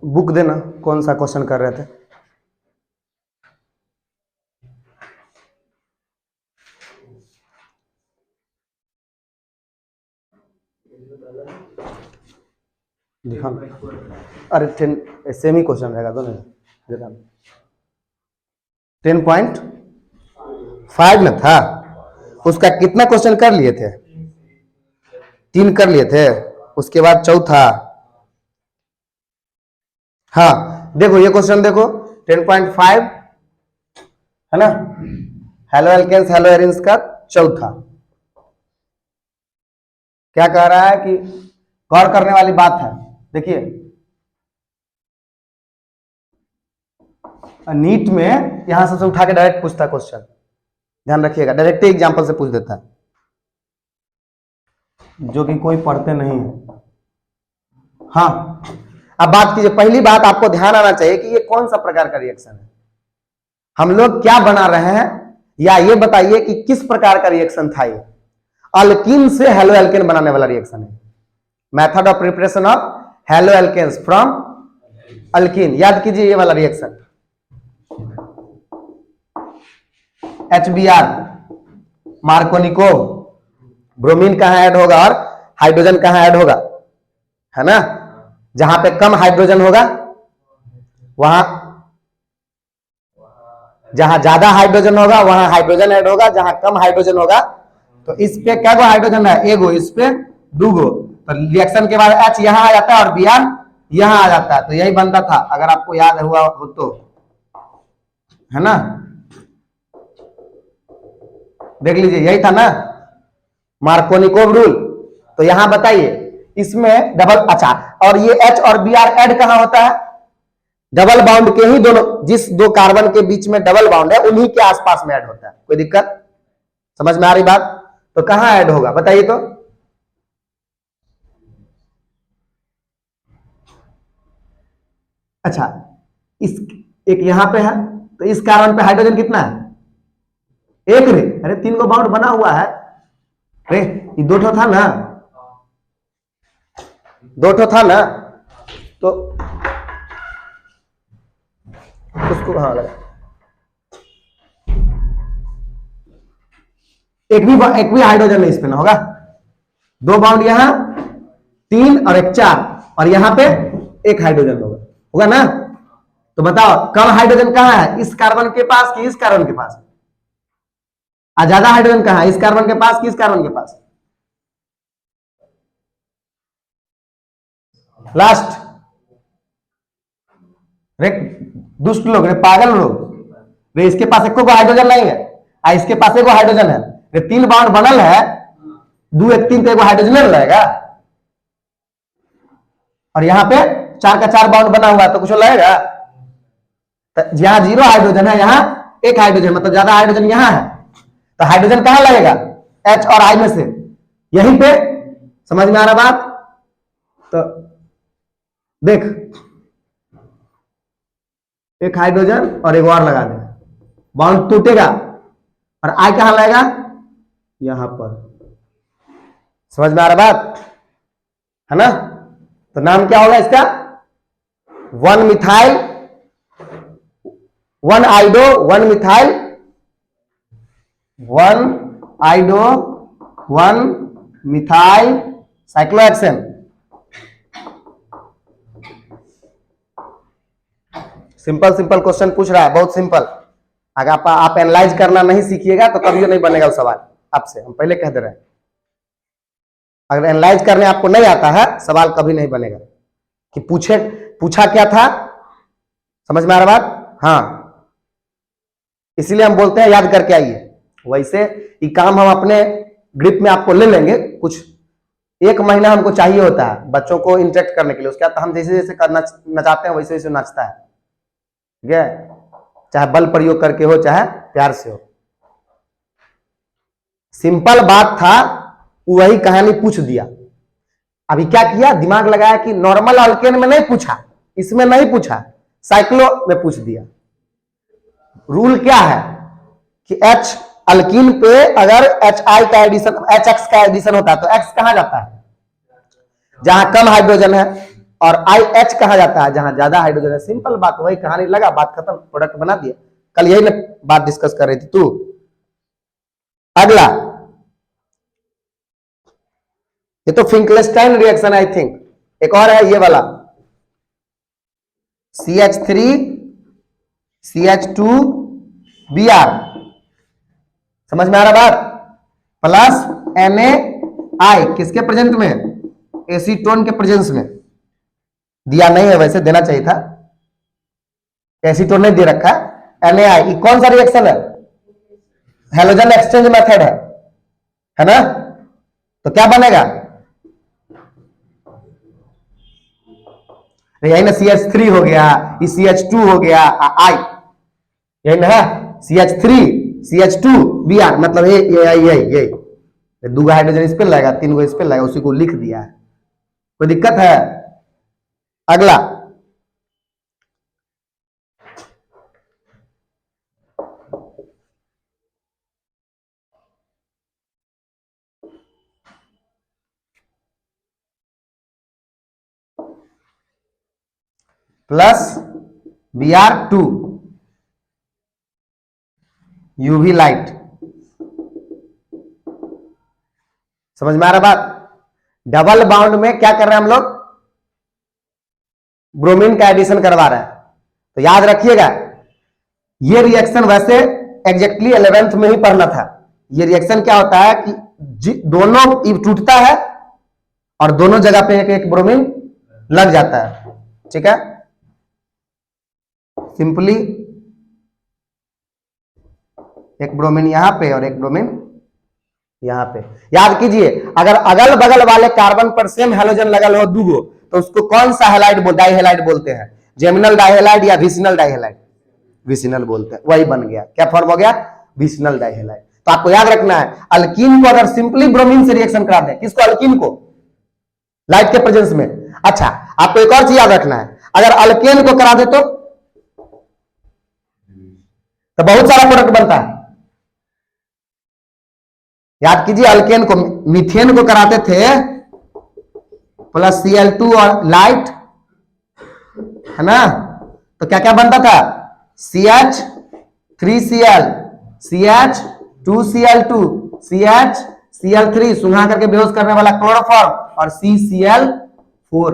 Book देना, कौन सा क्वेश्चन कर रहे थे। हाँ अरे 10 सेम ही क्वेश्चन रहेगा दोनों। 10.5 में था, उसका कितना क्वेश्चन कर लिए थे? 3 कर लिए थे। उसके बाद चौथा, हाँ देखो ये क्वेश्चन देखो 10.5 है ना, हेलो एल्केन्स हेलो एरिन्स का चौथा। क्या कह रहा है कि गौर करने वाली बात है, देखिए नीट में यहां से उठा के डायरेक्ट पूछता है क्वेश्चन, ध्यान रखिएगा, डायरेक्ट एग्जांपल से पूछ देता है, जो कि कोई पढ़ते नहीं है। हाँ अब बात कीजिए, पहली बात आपको ध्यान आना चाहिए कि ये कौन सा प्रकार का रिएक्शन है, हम लोग क्या बना रहे हैं, या ये बताइए कि किस प्रकार का रिएक्शन था ये। अल्कीन से हेलो एल्केन बनाने वाला रिएक्शन है। Method of preparation of haloalkanes from alkene, याद कीजिए ये वाला रिएक्शन। HBr मार्कोनिकोव, ब्रोमीन कहां ऐड होगा और हाइड्रोजन कहां ऐड होगा, है ना। जहां पे कम हाइड्रोजन होगा वहां, जहां ज्यादा हाइड्रोजन होगा वहां हाइड्रोजन ऐड होगा, जहां कम हाइड्रोजन होगा तो इस पे क्या गो हाइड्रोजन है, एगो, इस पे दूगो, तो रिएक्शन के बाद H यहां आ जाता है और Br यहां आ जाता है, तो यही बनता था, अगर आपको याद हुआ हो तो, है ना। देख लीजिए यही था ना मार्कोनिकोव रूल। तो यहां बताइए इसमें डबल, अच्छा और ये H और Br ऐड कहां होता है, डबल बाउंड के ही दोनों, जिस दो कार्बन के बीच में डबल बाउंड है उन्हीं के आसपास में ऐड होता है। कोई दिक्कत, समझ में आ रही बात। तो कहां ऐड होगा बताइए तो, अच्छा इस एक यहां पे है, तो इस कार्बन पे हाइड्रोजन कितना है, एक रे, अरे 3 को बाउंड बना हुआ है रे, ये 2 ठो था ना, 2 ठो था ना, तो उसको हाँ लगा, एक भी हाइड्रोजन नहीं इसमें ना होगा, 2 बाउंड यहां, 3 और 1 4, और यहां पे 1 हाइड्रोजन होगा ना। तो बताओ कम हाइड्रोजन कहां है, इस कार्बन के पास कि इस कार्बन के पास, ज्यादा हाइड्रोजन कहां है, इस कार्बन के पास कि इस कार्बन के पास। लास्ट, रे दुष्ट लोग, रे पागल लोग, रे इसके पास एक को हाइड्रोजन नहीं है, इसके पास एक हाइड्रोजन है, रे 3 बाउंड बनल है, 2 1 3 तो एक हाइड्रोजन रहेगा, और यहां पे 4 का 4 बाउंड बना हुआ है तो कुछ लगेगा। तो यहां 0 हाइड्रोजन है, यहां 1 हाइड्रोजन, मतलब ज्यादा हाइड्रोजन यहां है, तो हाइड्रोजन कहां लगेगा, H और I में से, यहीं पे, समझ में आ रहा बात। तो देख 1 हाइड्रोजन और एक और लगा दे, बाउंड टूटेगा, और I कहां लगेगा, यहां पर, समझ में आ रहा बात, है ना। तो नाम क्या होगा इसका, 1 methyl 1 आइडो 1 methyl 1 आइडो 1 methyl cyclohexane. Simple simple question पूछ रहा है, बहुत सिंपल। अगर आप एनालाइज करना नहीं सीखिएगा तो कभी नहीं बनेगा वो सवाल आपसे, हम पहले कह दे रहे हैं। अगर एनालाइज करने आपको नहीं आता है सवाल कभी नहीं बनेगा कि पूछा क्या था, समझ में आ रहा बात। हाँ इसीलिए हम बोलते हैं याद करके आइए। वैसे ये काम हम अपने ग्रिप में आपको ले लेंगे, कुछ 1 महीना हमको चाहिए होता है बच्चों को इंटरेक्ट करने के लिए, उसके बाद हम जैसे जैसे नचाते हैं वैसे वैसे नाचता है, ठीक है, चाहे बल प्रयोग करके हो चाहे प्यार से हो। सिंपल बात था, वही कहानी पूछ दिया। अभी क्या किया, दिमाग लगाया कि नॉर्मल अल्केन में नहीं पूछा, इसमें नहीं पूछा, साइक्लो में पूछ दिया। रूल क्या है कि H अल्कीन पे अगर HI का एडिशन HX का एडिशन होता है तो X कहां जाता है, जहां कम हाइड्रोजन है, और IH कहा जाता है जहां ज्यादा हाइड्रोजन है। सिंपल बात, वही कहानी लगा, बात खत्म, प्रोडक्ट बना दिया। कल यही ना बात डिस्कस कर रही थी तू। अगला, ये तो फिंकलेस्टाइन रिएक्शन आई थिंक। एक और है ये वाला, CH3 CH2 Br, समझ में आ रहा बात, प्लस NaI किसके प्रेजेंट में, एसीटोन के प्रेजेंस में। दिया नहीं है, वैसे देना चाहिए था, एसीटोन नहीं दे रखा। NaI कौन सा रिएक्शन है, हेलोजन एक्सचेंज मेथड है ना। तो क्या बनेगा, यही ना CH3 हो गया, ये CH2 हो गया, I यही ना है, CH3 CH2 Br, मतलब ये दो हाइड्रोजन इस पे लगेगा, 3 गो इस पे लगेगा, उसी को लिख दिया है, कोई दिक्कत है। अगला, प्लस Br2 UV लाइट, समझ में आ रहा बात। डबल बाउंड में क्या कर रहे हैं हम लोग, ब्रोमीन का एडिशन करवा रहे हैं। तो याद रखिएगा, ये रिएक्शन वैसे एग्जैक्टली 11th में ही पढ़ना था। ये रिएक्शन क्या होता है कि दोनों टूटता है और दोनों जगह पे एक एक ब्रोमीन लग जाता है, ठीक है। सिंपली एक ब्रोमीन यहां पे और एक ब्रोमीन यहां पे। याद कीजिए, अगर अगल बगल वाले कार्बन पर सेम हेलोजन लगल हो दूगो, तो उसको कौन सा हैलाइड डाइहेलाइड बोलते हैं, जेमिनल डाइहेलाइड या विसिनल डाइहेलाइड, विसिनल बोलते हैं। वही बन गया, क्या फॉर्म हो गया, विसिनल डाइहेलाइड। तो आपको याद रखना है, अल्कीन को अगर सिंपली ब्रोमीन से रिएक्शन करा दें, किसको, अल्कीन को, लाइट के प्रेजेंस में। अच्छा, आपको एक और चीज याद रखना है, अगर अल्केन को करा दे तो बहुत सारा प्रोडक्ट बनता है। याद कीजिए, अल्केन को, मीथेन को कराते थे प्लस Cl2 और लाइट, है ना, तो क्या क्या बनता था, CH3Cl, CH2Cl2, CH सुंघा करके बेहोश करने वाला क्लोरोफॉर्म, और CCl4।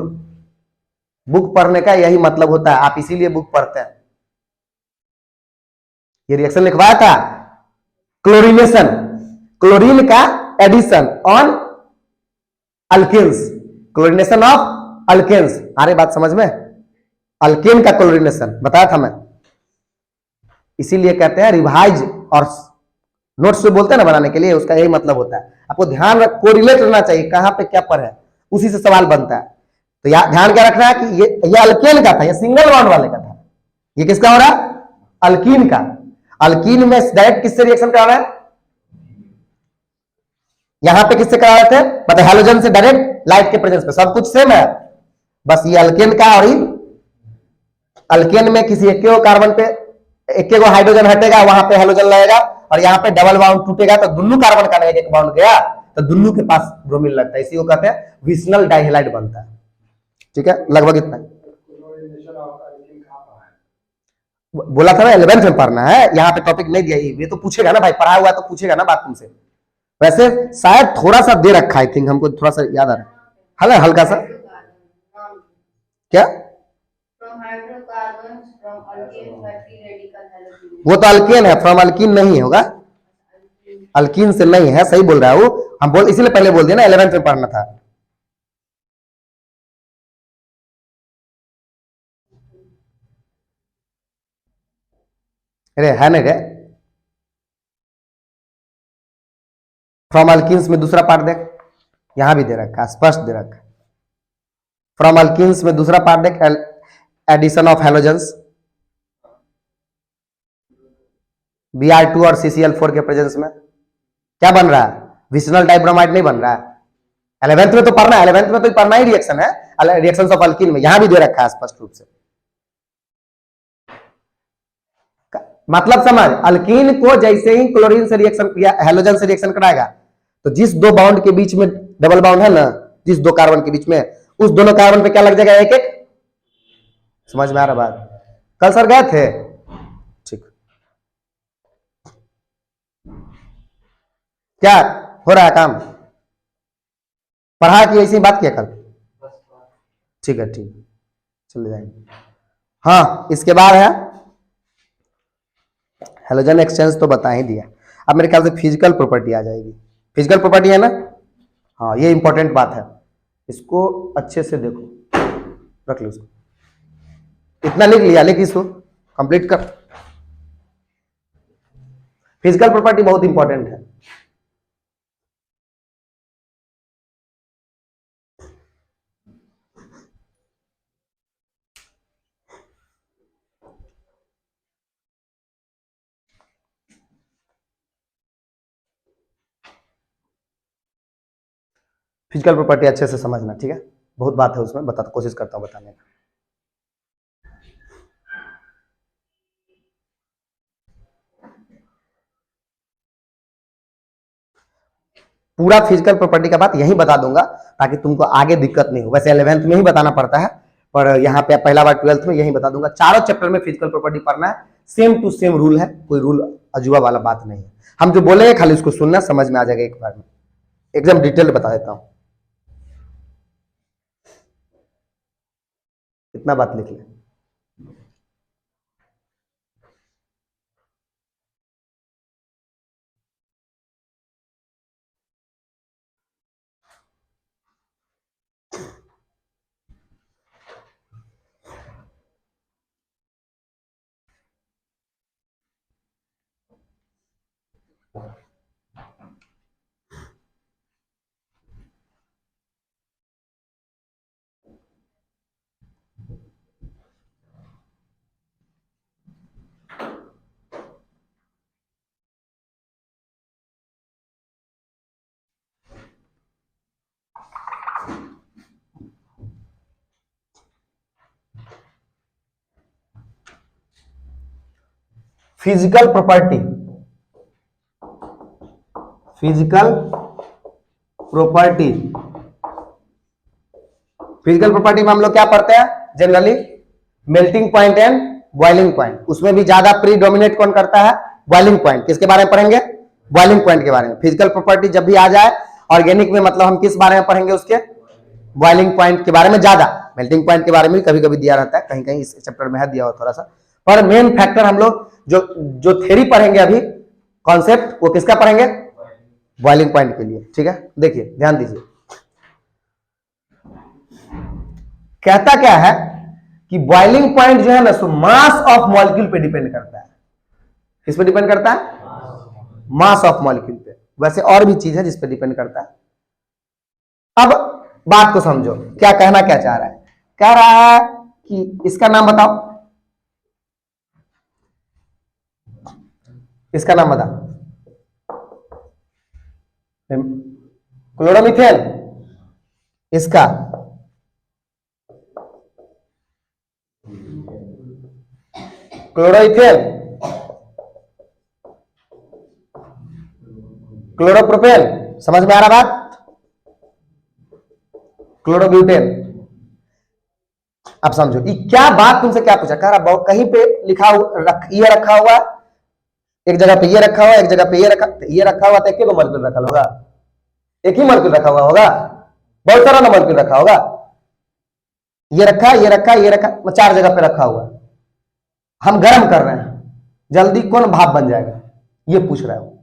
बुक पढ़ने का यही मतलब होता है, आप इसीलिए बुक पढ़ते हैं। ये रिएक्शन लिखवाया था, क्लोरीनेशन, क्लोरीन का addition on alkanes, chlorination of alkanes. अरे बात समझ में, अल्केन का क्लोरीनेशन बताया था मैं, इसीलिए कहते हैं रिवाइज, और नोट्स जो बोलते हैं ना बनाने के लिए, उसका यही मतलब होता है। आपको ध्यान रख, कोरिलेट रहना चाहिए, कहां पे क्या पर है, उसी से सवाल बनता है। तो ध्यान क्या रखना है कि ये अल्केन का था, ये सिंगल बॉन्ड वाले का था। ये किसका हो रहा है, अल्कीन का। अल्कीन में डायरेक्ट किससे रिएक्शन करा रहा है, यहां पे किससे करा रहे थे, मतलब हेलोजन से डायरेक्ट लाइट के प्रेजेंस पे, सब कुछ सेम है, बस ये अल्केन का। और अल्केन में किसी एक कार्बन पे एक हाइड्रोजन हटेगा, वहां पे हेलोजन लगेगा, और यहाँ पे डबल बाउंड टूटेगा तो दोनों कार्बन का एक बाउंड गया, तो दोनों के पास ब्रोमीन लगता है, इसी को कहते हैं विसिनल डाइहेलाइड बनता है। ठीक है, लगभग इतना बोला था ना, 11th में पढ़ना है, यहाँ पे टॉपिक नहीं दिया। ये तो पूछेगा ना भाई, पढ़ा हुआ तो पूछेगा ना बात तुमसे। वैसे शायद थोड़ा सा दे रखा है, आई थिंक, हमको थोड़ा सा याद आ रहा है, हल्का सा। क्या, वो तो अल्केन है, फ्रॉम अल्कीन नहीं होगा, अल्कीन से नहीं है, सही बोल रहा है वो, हम बोल इसीलिए पहले बोल दिया ना, 11th में पढ़ना था। अरे है ना रे, फ्रॉम अल्कीन्स में दूसरा पार्ट देख, यहां भी दे रखा, स्पष्ट दे रखा। फ्रॉम अल्कीन्स में दूसरा पार्ट देख, एडिशन ऑफ हेलोजेंस, Br2 और CCl4 के प्रेजेंस में क्या बन रहा है, विसिनल डाइब्रोमाइड नहीं बन रहा है। 11th में तो पढ़ना है, 11th में तो पढ़ना ही रिएक्शन है, रिएक्शंस ऑफ अल्कीन में, यहां भी दे रखा है स्पष्ट रूप से। मतलब समझ, अल्कीन को जैसे ही क्लोरीन से रिएक्शन या हेलोजन से रिएक्शन कराएगा, तो जिस दो बाउंड के बीच में डबल बाउंड है ना, जिस दो कार्बन के बीच में, उस दोनों कार्बन पे क्या लग जाएगा, एक एक। समझ में आ रहा बात? कल सर गए थे? ठीक। क्या हो रहा है काम? पढ़ा कि ऐसी बात किया कल? ठीक है, ठीक, चले जाएंगे। हाँ, इसके बाद है हेलोजन एक्सचेंज, तो बता ही दिया। अब मेरे ख्याल से फिजिकल प्रॉपर्टी आ जाएगी। फिजिकल प्रॉपर्टी है ना? हाँ, ये इंपॉर्टेंट बात है, इसको अच्छे से देखो, रख लो इसको। इतना लिख लिया, लिख इसको कंप्लीट कर। फिजिकल प्रॉपर्टी बहुत इंपॉर्टेंट है। फिजिकल प्रॉपर्टी अच्छे से समझना, ठीक है? बहुत बात है उसमें, बता कोशिश करता हूं बताने का। पूरा फिजिकल प्रॉपर्टी का बात यहीं बता दूंगा ताकि तुमको आगे दिक्कत नहीं हो। वैसे 11th में ही बताना पड़ता है, पर यहाँ पे पहला बार 12th में यहीं बता दूंगा। चारों चैप्टर में फिजिकल प्रॉपर्टी पढ़ना है, सेम टू सेम रूल है, कोई रूल अजूबा वाला बात नहीं है। हम जो बोलेंगे खाली उसको सुनना, समझ में आ जाएगा एक बार में। एकदम डिटेल बता देता हूं, इतना बात लिख ले। Physical property, physical property, physical property में हम लोग क्या पढ़ते हैं generally? Melting point and boiling point. उसमें भी ज्यादा प्रीडोमिनेट कौन करता है? Boiling point. किसके बारे में पढ़ेंगे? बॉइलिंग पॉइंट के बारे में। फिजिकल प्रॉपर्टी जब भी आ जाए ऑर्गेनिक में, मतलब हम किस बारे में पढ़ेंगे? उसके बॉइलिंग पॉइंट के बारे में ज्यादा। मेल्टिंग पॉइंट के बारे में कभी कभी दिया रहता है, कहीं कहीं इस चैप्टर में है दिया हुआ थोड़ा सा, पर मेन फैक्टर हम लोग जो जो थ्योरी पढ़ेंगे अभी, कॉन्सेप्ट, वो किसका पढ़ेंगे? बॉइलिंग पॉइंट के लिए, ठीक है? देखिए ध्यान दीजिए, कहता क्या है कि बॉइलिंग पॉइंट जो है ना, सो मास ऑफ मॉलिक्यूल पे डिपेंड करता है। किस पे डिपेंड करता है? मास ऑफ मॉलिक्यूल पे। वैसे और भी चीज है जिस पे डिपेंड करता है। अब बात को समझो, क्या कहना क्या चाह रहा है? कह रहा है कि इसका नाम बताओ, इसका नाम बता। क्लोरोमीथेन, इसका क्लोरोइथेन, क्लोरोप्रोपेन। समझ में आ रहा बात? क्लोरोब्यूटेन। अब समझो ये क्या बात तुमसे क्या पूछा, कह रहा कहीं पे लिखा ये रखा हुआ, एक जगह पे ये रखा हुआ, एक जगह पे ये रखा हुआ, तो एक ही मॉलिक्यूल रखा होगा? एक ही मॉलिक्यूल रखा हुआ होगा? बहुत सारा ना मॉलिक्यूल रखा होगा। ये रखा, ये रखा, ये रखा, 4 जगह पे रखा हुआ। हम गर्म कर रहे हैं, जल्दी कौन भाप बन जाएगा, ये पूछ रहा है।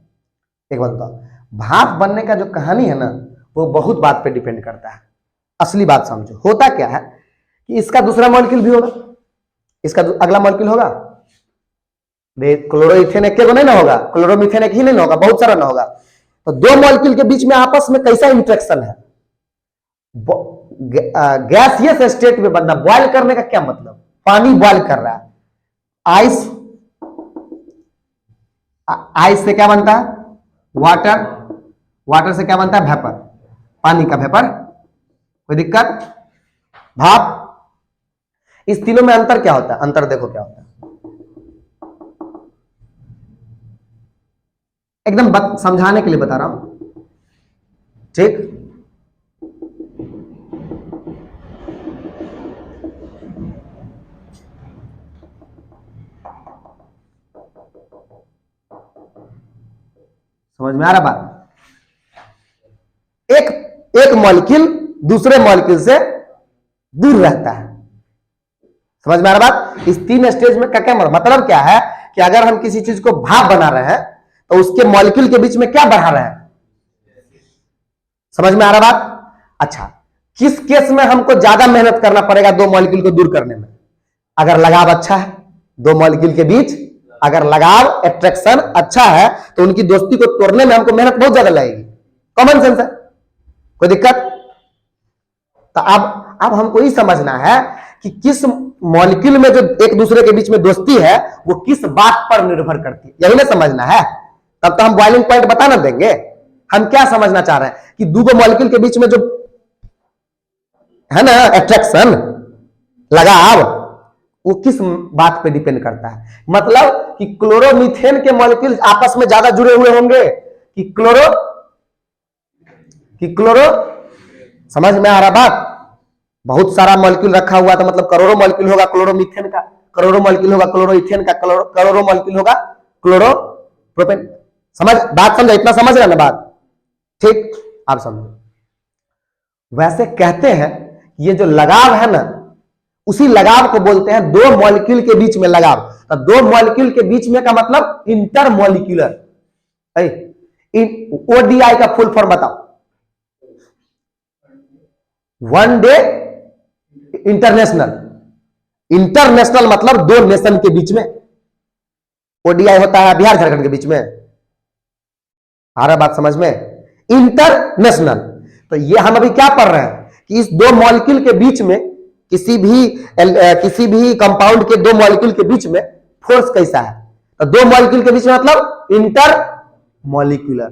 एक बात बताओ, भाप बनने का जो कहानी है ना, वो बहुत बात पे डिपेंड करता है। असली बात समझो, होता क्या है कि इसका दूसरा मॉलिक्यूल भी होगा, इसका अगला मॉलिक्यूल होगा। क्लोरोइथेन एक नहीं ना होगा, क्लोरोमीथेन एक ही नहीं ना होगा, बहुत सारा ना होगा। तो दो मॉलिक्यूल के बीच में आपस में कैसा इंट्रैक्शन है? गैसियस स्टेट में बनना। बॉयल करने का क्या मतलब? पानी बॉयल कर रहा है। आइस, आइस से क्या बनता है? वाटर, वाटर से क्या बनता है? वेपर, पानी का वेपर। कोई दिक्कत? भाप। इस तीनों में अंतर क्या होता है? अंतर देखो क्या होता है, एकदम समझाने के लिए बता रहा हूं, ठीक? समझ में आ रहा बात? एक एक मॉलिक्यूल दूसरे मॉलिक्यूल से दूर रहता है। समझ में आ रहा बात? इस 3 स्टेज में क्या मतलब क्या है कि अगर हम किसी चीज को भाप बना रहे हैं तो उसके मॉलिक्यूल के बीच में क्या बढ़ा रहे हैं? समझ में आ रहा बात? अच्छा, किस केस में हमको ज्यादा मेहनत करना पड़ेगा 2 मॉलिक्यूल को दूर करने में? अगर लगाव अच्छा है 2 मॉलिक्यूल के बीच, अगर लगाव अट्रैक्शन अच्छा है तो उनकी दोस्ती को तोड़ने में हमको मेहनत बहुत ज्यादा लगेगी। कॉमन सेंस है, कोई दिक्कत? तो अब हमको ये समझना है कि किस मॉलिक्यूल में जो एक दूसरे के बीच में दोस्ती है वो किस बात पर निर्भर करती है, यही ना समझना है। तब तो हम बॉइलिंग पॉइंट बता ना देंगे। हम क्या समझना चाह रहे हैं कि 2 मॉलिक्यूल के बीच में जो है ना अट्रैक्शन, लगाव, वो किस बात पे डिपेंड करता है। मतलब कि क्लोरोमीथेन के मॉलिक्यूल आपस में ज्यादा जुड़े हुए होंगे कि क्लोरो समझ में आ रहा बात? बहुत सारा मॉलिक्यूल रखा हुआ तो मतलब करोड़ों मॉलिक्यूल होगा क्लोरोमीथेन का, करोड़ों मॉलिक्यूल होगा क्लोरोइथेन का, करोड़ों मॉलिक्यूल होगा क्लोरोप्रोपेन। समझ बात? समझा? इतना समझ रहे ना बात? ठीक, आप समझो। वैसे कहते हैं ये जो लगाव है ना, उसी लगाव को बोलते हैं 2 मॉलिक्यूल के बीच में लगाव। तो 2 मॉलिक्यूल के बीच में का मतलब इंटरमॉलिक्यूलर। ओडीआई का फुल फॉर्म बताओ। One day international. इंटरनेशनल मतलब 2 नेशन के बीच में। ओडीआई होता है बिहार झारखंड के बीच में। आ रहा बात समझ में? इंटरनेशनल। तो ये हम अभी क्या पढ़ रहे हैं कि इस 2 मॉलिक्यूल के बीच में किसी भी कंपाउंड के 2 मॉलिक्यूल के बीच में फोर्स कैसा है। तो 2 मॉलिक्यूल के बीच में मतलब इंटर मॉलिक्यूलर।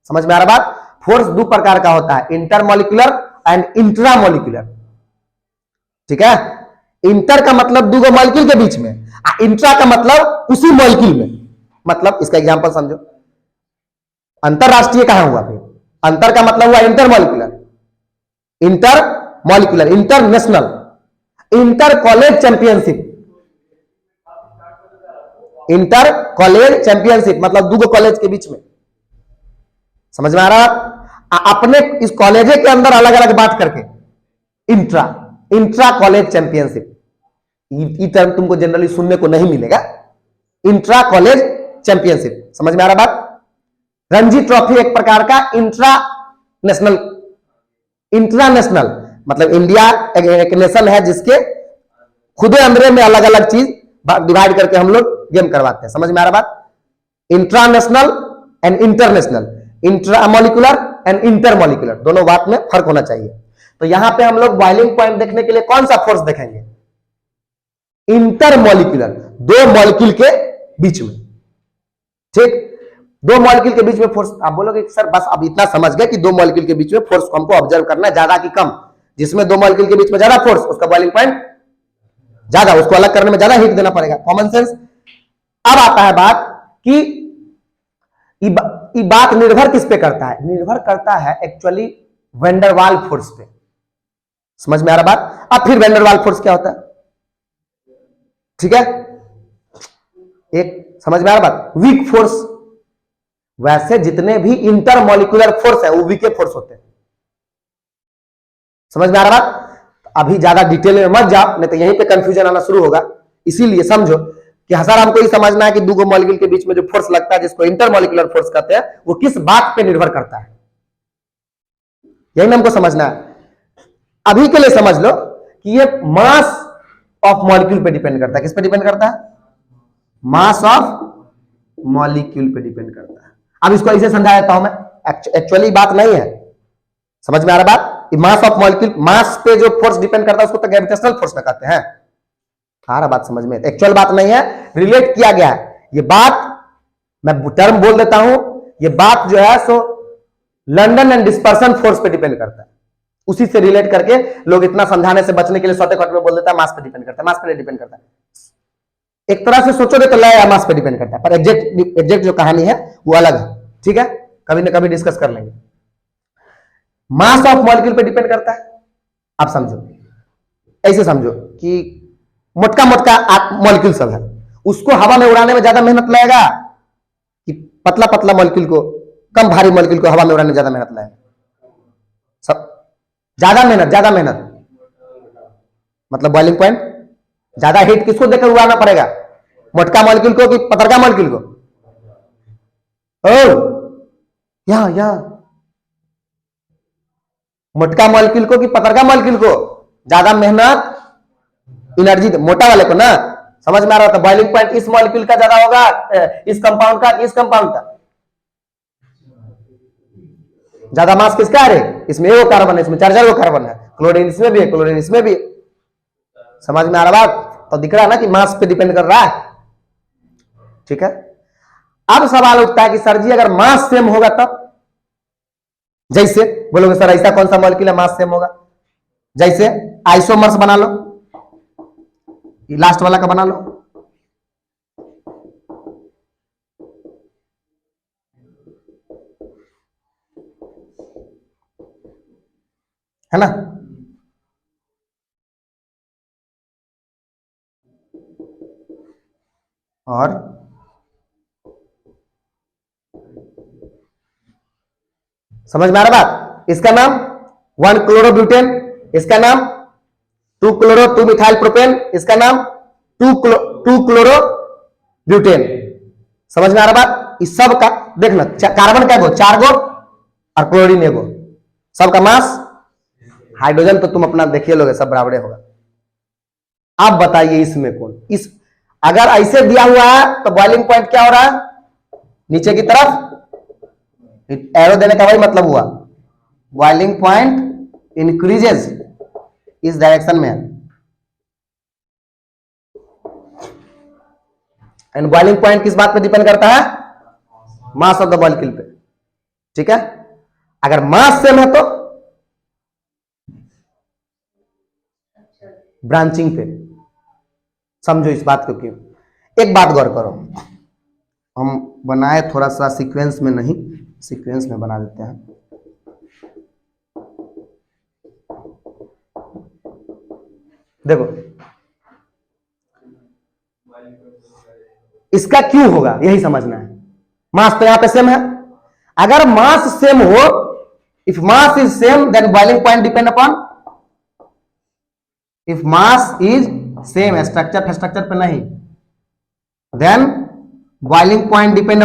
समझ में आ रहा बात? फोर्स 2 प्रकार का होता है, इंटरमॉलिक्यूलर एंड इंट्रामॉलिक्यूलर। ठीक है? इंटर का मतलब 2 मॉलिक्यूल के बीच में, इंट्रा का मतलब उसी मॉलिक्यूल में। मतलब इसका एग्जांपल समझो। अंतरराष्ट्रीय कहां हुआ? फिर अंतर का मतलब हुआ intermolecular, intermolecular, international, inter college championship. Inter college championship मतलब 2 कॉलेज के बीच में। समझ में आ रहा? अपने इस कॉलेज के अंदर अलग अलग बात करके इंट्रा कॉलेज चैंपियनशिप। ये टर्म तुमको जनरली सुनने को नहीं मिलेगा, इंट्रा कॉलेज चैंपियनशिप। समझ में आ रहा बात? रणजी ट्रॉफी एक प्रकार का इंटरनेशनल मतलब इंडिया एक नेशन है जिसके खुदे अंदर में अलग अलग चीज डिवाइड करके हम लोग गेम करवाते हैं। समझ में आ रहा बात? Intranational and international, intramolecular and intermolecular, दोनों बात में फर्क होना चाहिए। तो यहां पे हम लोग बॉइलिंग पॉइंट देखने के लिए कौन सा फोर्स देखेंगे? इंटरमॉलिक्यूलर, 2 मॉलिक्यूल के बीच में। ठीक, 2 मॉलिक्यूल के बीच में फोर्स। आप बोलोगे सर बस अब इतना समझ गए कि 2 मॉलिक्यूल के बीच में फोर्स को हमको ऑब्जर्व करना है, ज्यादा कि कम। जिसमें 2 मॉलिक्यूल के बीच में ज्यादा फोर्स, उसका बॉइलिंग पॉइंट ज्यादा, उसको अलग करने में ज्यादा हीट देना पड़ेगा। Common sense. अब आता है बात कि ये बात निर्भर किस पे करता है? निर्भर करता है एक्चुअली वेंडरवाल फोर्स पे। समझ में आ रहा बात? अब फिर वेंडरवाल फोर्स क्या होता है? ठीक है, एक समझ में आ रहा बात? Weak force. वैसे जितने भी इंटरमॉलिक्यूलर फोर्स है वो वीक फोर्स होते हैं। समझ में आ रहा बात? अभी ज्यादा डिटेल में मत जाओ, नहीं तो यहीं पे कंफ्यूजन आना शुरू होगा। इसीलिए समझो कि सर हमको ये समझना है कि 2 मॉलिक्यूल के बीच में जो फोर्स लगता है जिसको इंटरमॉलिक्यूलर फोर्स कहते हैं, वो किस बात पे निर्भर करता है, यही हमको समझना है। अभी के लिए समझ लो कि ये मास ऑफ मॉलिक्यूल पे डिपेंड करता है। किस पे डिपेंड करता है? मास ऑफ मॉलिक्यूल पे डिपेंड करता है। अब इसको ऐसे समझा देता हूं मैं, एक्चुअली बात नहीं है। समझ में आ रहा बात? मास ऑफ मॉलिक्यूल, मास पे जो फोर्स डिपेंड करता है उसको तो ग्रेविटेशनल फोर्स ना कहते हैं। आ रहा बात समझ में? एक्चुअल बात नहीं है, रिलेट किया गया है। ये बात मैं टर्म बोल देता हूं, ये बात जो है सो लंदन एंड डिस्पर्सन फोर्स पे डिपेंड करता है। उसी से रिलेट करके लोग इतना समझाने से बचने के लिए शॉर्ट कट में बोल देता है मास पे डिपेंड करता है, मास पे डिपेंड करता है। एक तरह से सोचोगे तो लय या मास पे डिपेंड करता है, पर एग्जैक्ट जो कहानी है वो अलग है। ठीक है, कभी ना कभी डिस्कस कर लेंगे। मास ऑफ मॉलिक्यूल पे डिपेंड करता है। आप समझो, ऐसे समझो कि मोटका मॉलिक्यूल सब है, उसको हवा में उड़ाने में ज्यादा मेहनत लगेगा कि पतला मॉलिक्यूल को कम भारी मॉलिक्यूल को हवा में उड़ाने ज्यादा मेहनत लगेगा? सब ज्यादा मेहनत मतलब बॉइलिंग पॉइंट ज्यादा हीट किसको देकर उड़ाना पड़ेगा? मोटका मॉलिक्यूल को कि पतरका मॉलिक्यूल को? यहां मोटका मॉलिक्यूल को कि पतरका मॉलिक्यूल को? ज्यादा मेहनत एनर्जी मोटा वाले को ना। समझ में आ रहा था? बॉइलिंग पॉइंट इस मॉलिक्यूल का ज्यादा होगा, इस कंपाउंड का, इस कंपाउंड का? ज्यादा मास किसका है? इसमें एगो कार्बन है, इसमें 4 कार्बन है। क्लोरीन इसमें भी है, क्लोरीन इसमें भी है। समझ में आ रहा बात? तो दिख रहा है ना कि मास पे डिपेंड कर रहा है। ठीक है, अब सवाल उठता है कि सर जी अगर मास सेम होगा तब? जैसे बोलोगे सर ऐसा कौन सा मॉलिक्यूल है मास सेम होगा? जैसे आइसोमर्स बना लो, लास्ट वाला का बना लो। है ना? और समझ में आ रहा बात? इसका नाम 1 क्लोरोब्यूटेन, इसका नाम 2 क्लोरो 2 मिथाइल प्रोपेन, इसका नाम 2 क्लोरोब्यूटेन। समझ में आ रहा बात? इस सब का देखना, कार्बन क्या गो? 4 गो और क्लोरीन एगो, सबका मास। हाइड्रोजन तो तुम अपना देखिए लोगे सब बराबर होगा। आप बताइए इसमें कौन इस, अगर ऐसे दिया हुआ है तो बॉइलिंग पॉइंट क्या हो रहा है? नीचे की तरफ एरो देने का वही मतलब हुआ, बॉइलिंग पॉइंट इंक्रीजेस इस डायरेक्शन में। एंड बॉइलिंग पॉइंट किस बात पे डिपेंड करता है? मास ऑफ द मॉलिक्यूल पे। ठीक है, अगर मास सेम है तो ब्रांचिंग पे। समझो इस बात को क्यों। एक बात गौर करो, हम बनाए थोड़ा सा सीक्वेंस में, नहीं सीक्वेंस में बना देते हैं। देखो इसका क्यों होगा यही समझना है। मास तो यहां पे सेम है, अगर मास सेम हो, if mass is same then boiling point depend upon, if mass is same, structure पे नहीं, then boiling point depend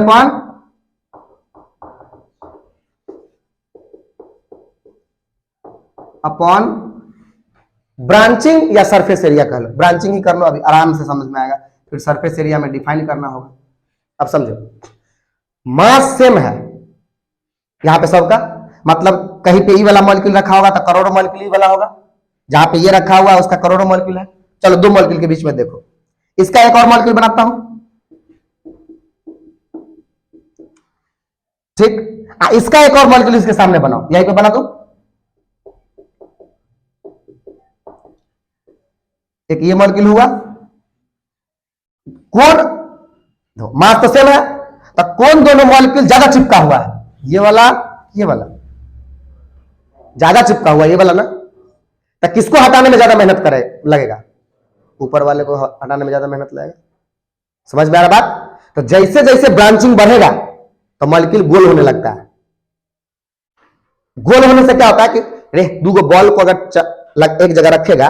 upon branching या सरफेस एरिया कह लो। ब्रांचिंग ही कर लो, अभी आराम से समझ में आएगा, फिर सरफेस एरिया में डिफाइन करना होगा। अब समझो, मास सेम है यहां पे सबका, मतलब कहीं पे ई वाला मॉलिक्यूल रखा होगा तो करोड़ों मॉलिक्यूल ई वाला होगा, जहां पे ये रखा हुआ है उसका करोड़ों मॉलिक्यूल है। चलो 2 मॉलिक्यूल के बीच में देखो, इसका एक और मॉलिक्यूल बनाता हूं, ठीक, इसका एक और मॉलिक्यूल इसके सामने बनाओ, यहीं पे बना दो। एक ये मॉलिक्यूल हुआ, कौन मास तो सेम है, तो कौन दोनों मॉलिक्यूल ज्यादा चिपका हुआ है? ये वाला, ये वाला ज्यादा चिपका हुआ, ये वाला ना। तो किसको हटाने में ज्यादा मेहनत करे लगेगा? ऊपर वाले को हटाने में ज्यादा मेहनत लगेगा। समझ में आ रहा बात? तो जैसे जैसे ब्रांचिंग बढ़ेगा तो मॉलिक्यूल गोल होने लगता है। गोल होने से क्या होता है कि रे 2 बॉल को अगर एक जगह रखेगा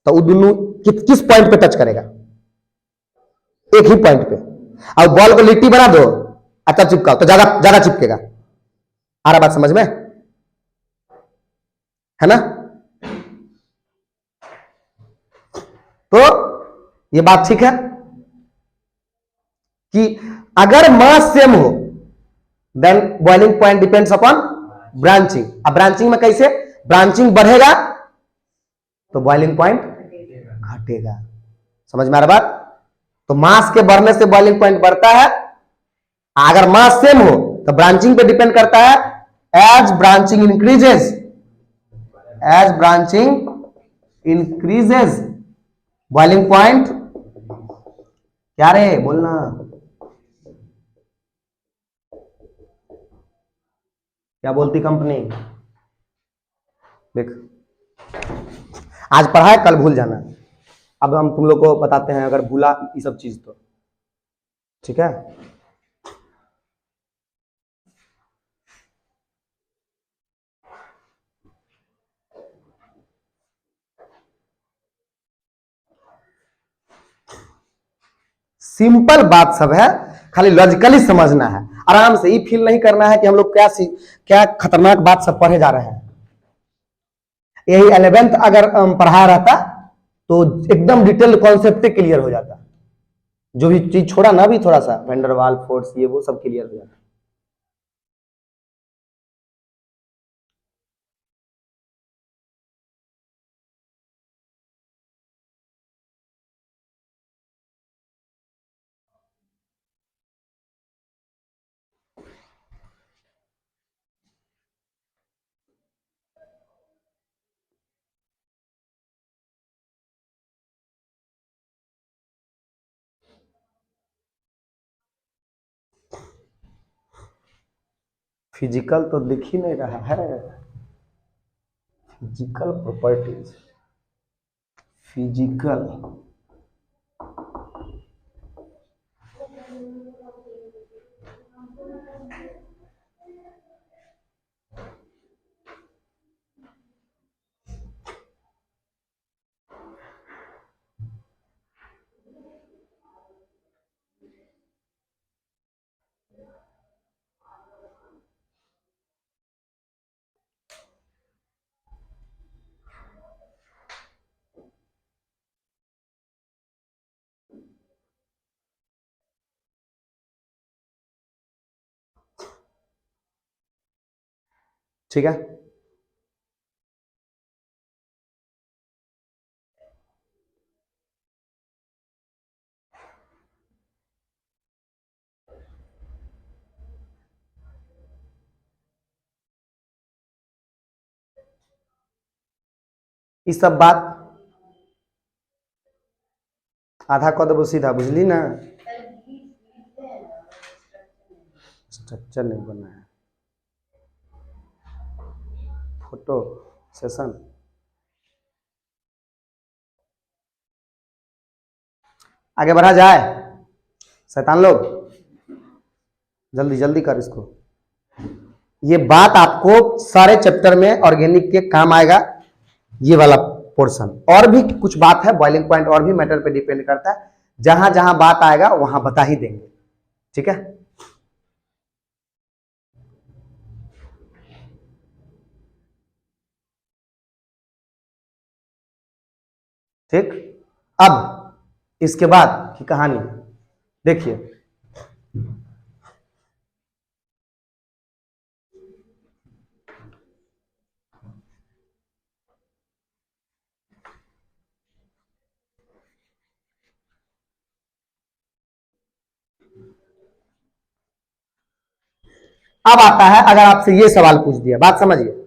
तो वो दोनों किस पॉइंट पे टच करेगा? एक ही पॉइंट पे। और बॉल को लिट्टी बना दो अच्छा चिपकाओ तो ज्यादा ज्यादा चिपकेगा। आ रहा बात समझ में? है ना? तो ये बात ठीक है कि अगर मास सेम हो then boiling point depends upon branching. अब ब्रांचिंग में कैसे? ब्रांचिंग बढ़ेगा तो बॉइलिंग पॉइंट घटेगा। समझ में आ रहा बात? तो मास के बढ़ने से बॉइलिंग पॉइंट बढ़ता है। अगर मास सेम हो तो ब्रांचिंग पे डिपेंड करता है। As branching increases boiling point, क्या रे बोलना, क्या बोलती कंपनी? देख आज पढ़ा है कल भूल जाना। अब हम तुम लोग को बताते हैं अगर भूला ये सब चीज तो। ठीक है, सिंपल बात सब है, खाली लॉजिकली समझना है, आराम से। ये फील नहीं करना है कि हम लोग क्या खतरनाक बात सब पढ़े जा रहे हैं। यही 11th अगर पढ़ा रहता तो एकदम डिटेल कॉन्सेप्ट क्लियर हो जाता। जो भी चीज छोड़ा ना भी थोड़ा सा, वेंडरवाल फोर्स ये वो सब क्लियर हो जाता। फिजिकल तो दिख ही नहीं रहा है। फिजिकल प्रॉपर्टीज, फिजिकल ठीक है। ये सब बात आधा कह देबो सीधा, बुझली ना। स्ट्रक्चर नहीं बना है, फोटो सेशन। आगे बढ़ा जाए शैतान लोग, जल्दी जल्दी कर इसको। ये बात आपको सारे चैप्टर में ऑर्गेनिक के काम आएगा, ये वाला पोर्शन। और भी कुछ बात है, बॉइलिंग पॉइंट और भी मैटर पे डिपेंड करता है, जहां जहां बात आएगा वहां बता ही देंगे। ठीक है, ठीक। अब इसके बाद की कहानी देखिए। अब आता है, अगर आपसे ये सवाल पूछ दिया, बात समझिए।